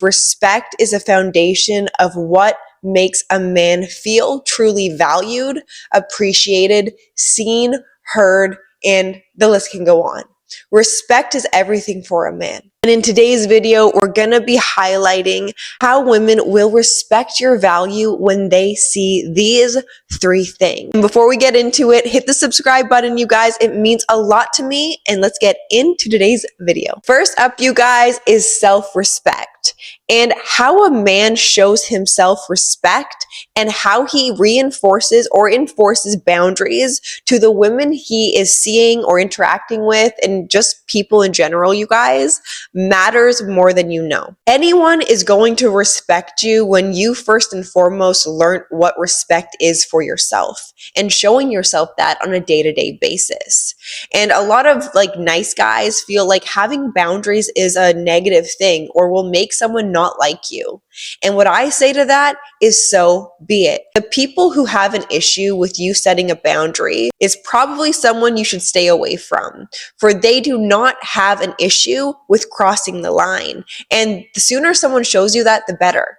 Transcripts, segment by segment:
Respect is a foundation of what makes a man feel truly valued, appreciated, seen, heard, and the list can go on. Respect is everything for a man. And in today's video, we're going to be highlighting how women will respect your value when they see these 3 things. And before we get into it, hit the subscribe button, you guys. It means a lot to me. And let's get into today's video. First up, you guys, is self-respect. And how a man shows himself respect and how he reinforces or enforces boundaries to the women he is seeing or interacting with, and just people in general, you guys, matters more than you know. Anyone is going to respect you when you first and foremost learn what respect is for yourself and showing yourself that on a day-to-day basis. And a lot of nice guys feel like having boundaries is a negative thing or will make someone not like you. And what I say to that is, so be it. The people who have an issue with you setting a boundary is probably someone you should stay away from, for they do not have an issue with crossing the line. And the sooner someone shows you that, the better.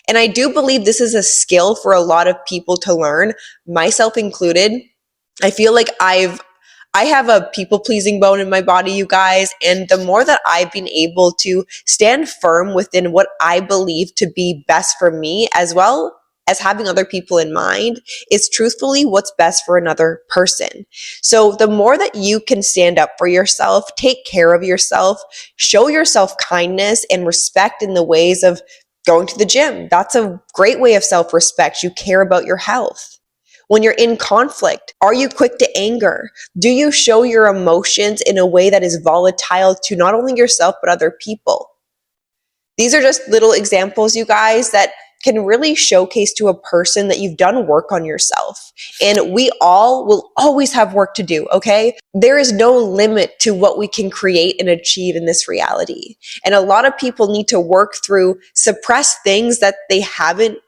And I do believe this is a skill for a lot of people to learn, myself included. I feel like I have a people-pleasing bone in my body, you guys, and the more that I've been able to stand firm within what I believe to be best for me, as well as having other people in mind, is truthfully what's best for another person. So the more that you can stand up for yourself, take care of yourself, show yourself kindness and respect in the ways of going to the gym. That's a great way of self-respect. You care about your health. When you're in conflict, are you quick to anger? Do you show your emotions in a way that is volatile to not only yourself, but other people? These are just little examples, you guys, that can really showcase to a person that you've done work on yourself. And we all will always have work to do, okay? There is no limit to what we can create and achieve in this reality. And a lot of people need to work through suppressed things that they haven't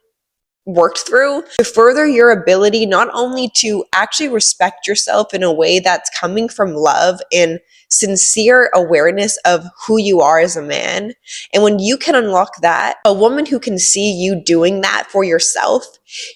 worked through to further your ability not only to actually respect yourself in a way that's coming from love and sincere awareness of who you are as a man. And when you can unlock that, a woman who can see you doing that for yourself,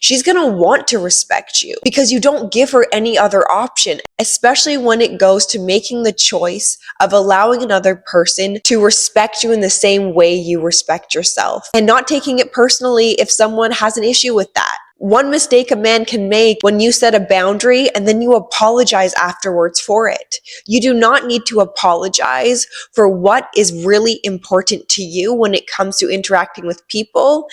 she's going to want to respect you because you don't give her any other option, especially when it goes to making the choice of allowing another person to respect you in the same way you respect yourself and not taking it personally if someone has an issue with that. One mistake a man can make when you set a boundary and then you apologize afterwards for it. You do not need to apologize for what is really important to you when it comes to interacting with people,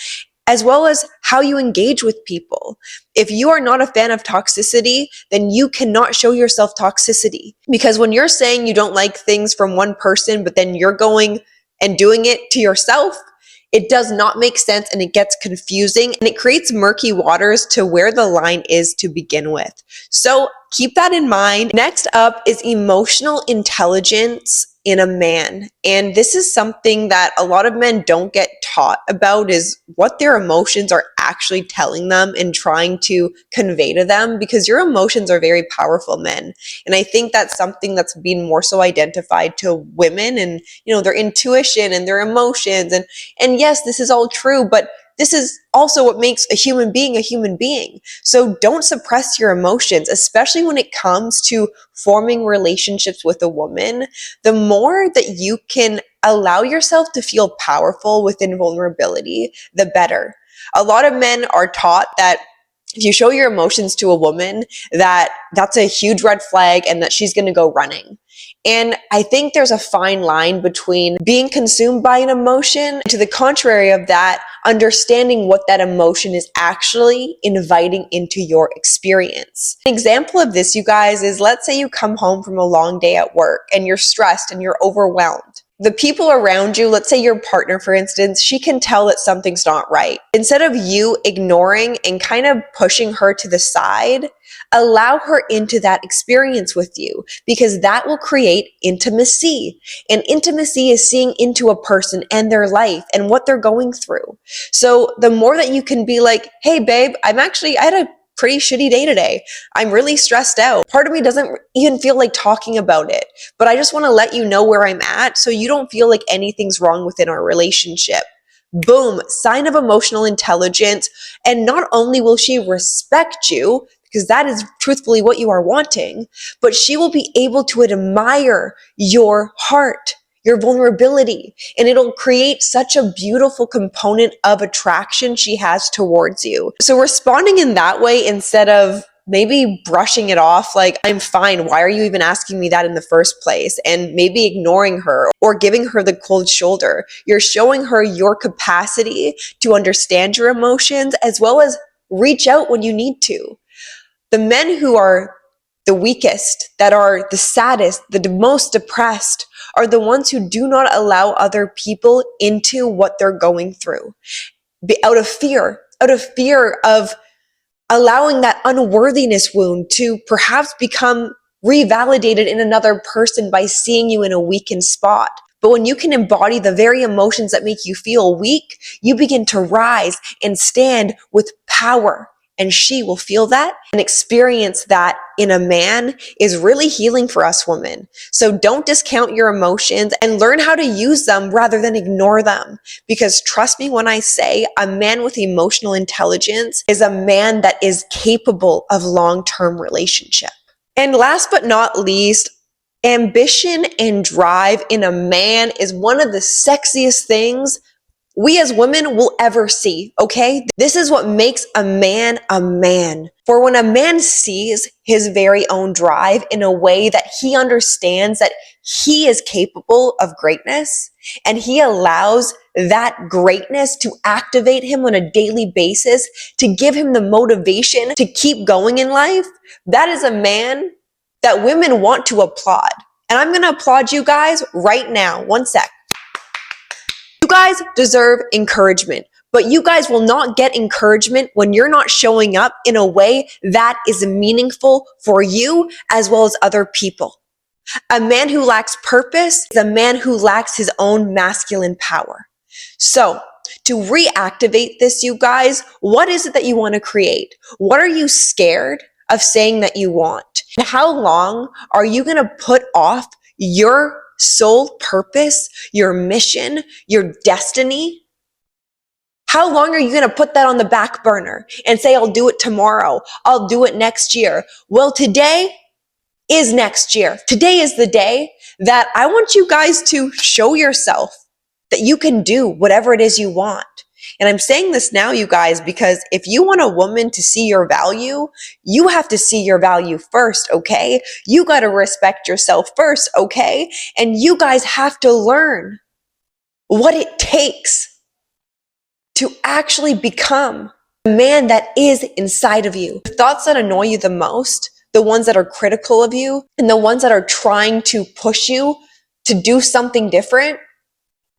as well as how you engage with people. If you are not a fan of toxicity, then you cannot show yourself toxicity. Because when you're saying you don't like things from one person, but then you're going and doing it to yourself, it does not make sense and it gets confusing and it creates murky waters to where the line is to begin with. So keep that in mind. Next up is emotional intelligence in a man. And this is something that a lot of men don't get taught about, is what their emotions are actually telling them and trying to convey to them, because your emotions are very powerful, men. And I think that's something that's been more so identified to women and, their intuition and their emotions. And yes, this is all true, but this is also what makes a human being a human being. So don't suppress your emotions, especially when it comes to forming relationships with a woman. The more that you can allow yourself to feel powerful within vulnerability, the better. A lot of men are taught that if you show your emotions to a woman, that's a huge red flag and that she's going to go running. And I think there's a fine line between being consumed by an emotion and, to the contrary of that, understanding what that emotion is actually inviting into your experience. An example of this, you guys, is let's say you come home from a long day at work and you're stressed and you're overwhelmed. The people around you, let's say your partner, for instance, she can tell that something's not right. Instead of you ignoring and kind of pushing her to the side, allow her into that experience with you, because that will create intimacy. And intimacy is seeing into a person and their life and what they're going through. So the more that you can be like, hey babe, I had a pretty shitty day today. I'm really stressed out. Part of me doesn't even feel like talking about it, but I just want to let you know where I'm at so you don't feel like anything's wrong within our relationship. Boom, sign of emotional intelligence. And not only will she respect you, because that is truthfully what you are wanting, but she will be able to admire your heart, your vulnerability, and it'll create such a beautiful component of attraction she has towards you. So responding in that way instead of maybe brushing it off like, I'm fine, why are you even asking me that in the first place? And maybe ignoring her or giving her the cold shoulder. You're showing her your capacity to understand your emotions as well as reach out when you need to. The men who are the weakest, that are the saddest, the most depressed, are the ones who do not allow other people into what they're going through. Out of fear of allowing that unworthiness wound to perhaps become revalidated in another person by seeing you in a weakened spot. But when you can embody the very emotions that make you feel weak, you begin to rise and stand with power. And she will feel that and experience that in a man is really healing for us women. So don't discount your emotions and learn how to use them rather than ignore them. Because trust me when I say a man with emotional intelligence is a man that is capable of long-term relationship. And last but not least, ambition and drive in a man is one of the sexiest things we as women will ever see, okay? This is what makes a man a man. For when a man sees his very own drive in a way that he understands that he is capable of greatness, and he allows that greatness to activate him on a daily basis, to give him the motivation to keep going in life, that is a man that women want to applaud. And I'm gonna applaud you guys right now. One sec. You guys deserve encouragement, but you guys will not get encouragement when you're not showing up in a way that is meaningful for you as well as other people. A man who lacks purpose is a man who lacks his own masculine power. So, to reactivate this, you guys, what is it that you want to create? What are you scared of saying that you want? How long are you going to put off your sole purpose, your mission, your destiny? How long are you going to put that on the back burner and say, I'll do it tomorrow, I'll do it next year? Well, today is next year. Today is the day that I want you guys to show yourself that you can do whatever it is you want. And I'm saying this now, you guys, because if you want a woman to see your value, you have to see your value first, okay? You got to respect yourself first, okay? And you guys have to learn what it takes to actually become the man that is inside of you. The thoughts that annoy you the most, the ones that are critical of you, and the ones that are trying to push you to do something different,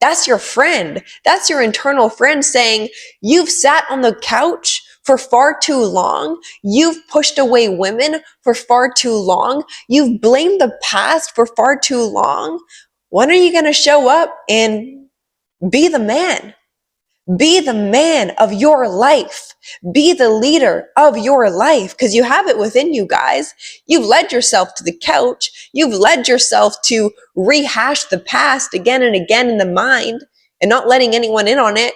that's your friend. That's your internal friend saying, you've sat on the couch for far too long. You've pushed away women for far too long. You've blamed the past for far too long. When are you going to show up and be the man? Be the man of your life. Be the leader of your life, because you have it within you, guys. You've led yourself to the couch. You've led yourself to rehash the past again and again in the mind and not letting anyone in on it.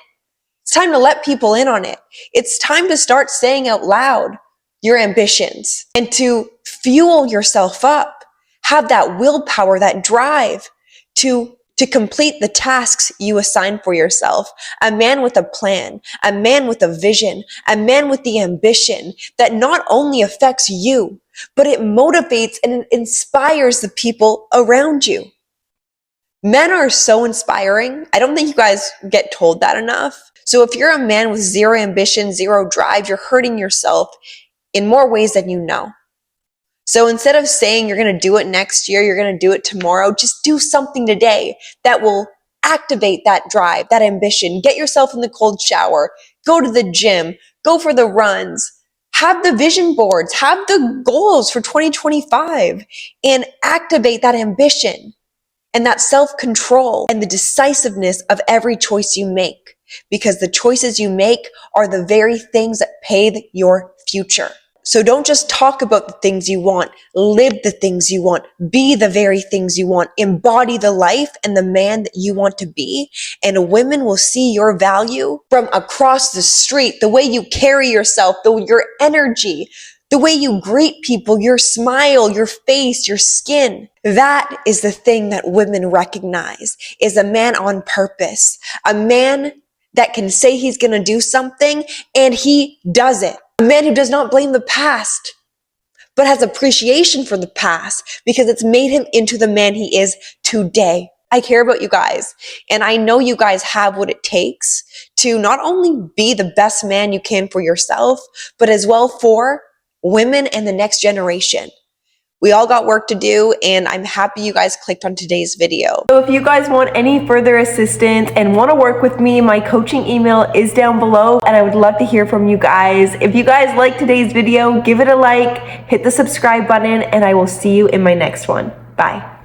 It's time to let people in on it. It's time to start saying out loud your ambitions and to fuel yourself up. Have that willpower, that drive to complete the tasks you assign for yourself. A man with a plan, a man with a vision, a man with the ambition that not only affects you, but it motivates and it inspires the people around you. Men are so inspiring. I don't think you guys get told that enough. So if you're a man with zero ambition, zero drive, you're hurting yourself in more ways than you know. So instead of saying you're going to do it next year, you're going to do it tomorrow, just do something today that will activate that drive, that ambition. Get yourself in the cold shower, go to the gym, go for the runs, have the vision boards, have the goals for 2025, and activate that ambition and that self-control and the decisiveness of every choice you make, because the choices you make are the very things that pave your future. So don't just talk about the things you want, live the things you want, be the very things you want, embody the life and the man that you want to be. And women will see your value from across the street, the way you carry yourself, your energy, the way you greet people, your smile, your face, your skin. That is the thing that women recognize, is a man on purpose, a man that can say he's going to do something and he does it. A man who does not blame the past, but has appreciation for the past because it's made him into the man he is today. I care about you guys, and I know you guys have what it takes to not only be the best man you can for yourself, but as well for women and the next generation. We all got work to do, and I'm happy you guys clicked on today's video. So if you guys want any further assistance and want to work with me, my coaching email is down below, and I would love to hear from you guys. If you guys like today's video, give it a like, hit the subscribe button, and I will see you in my next one. Bye.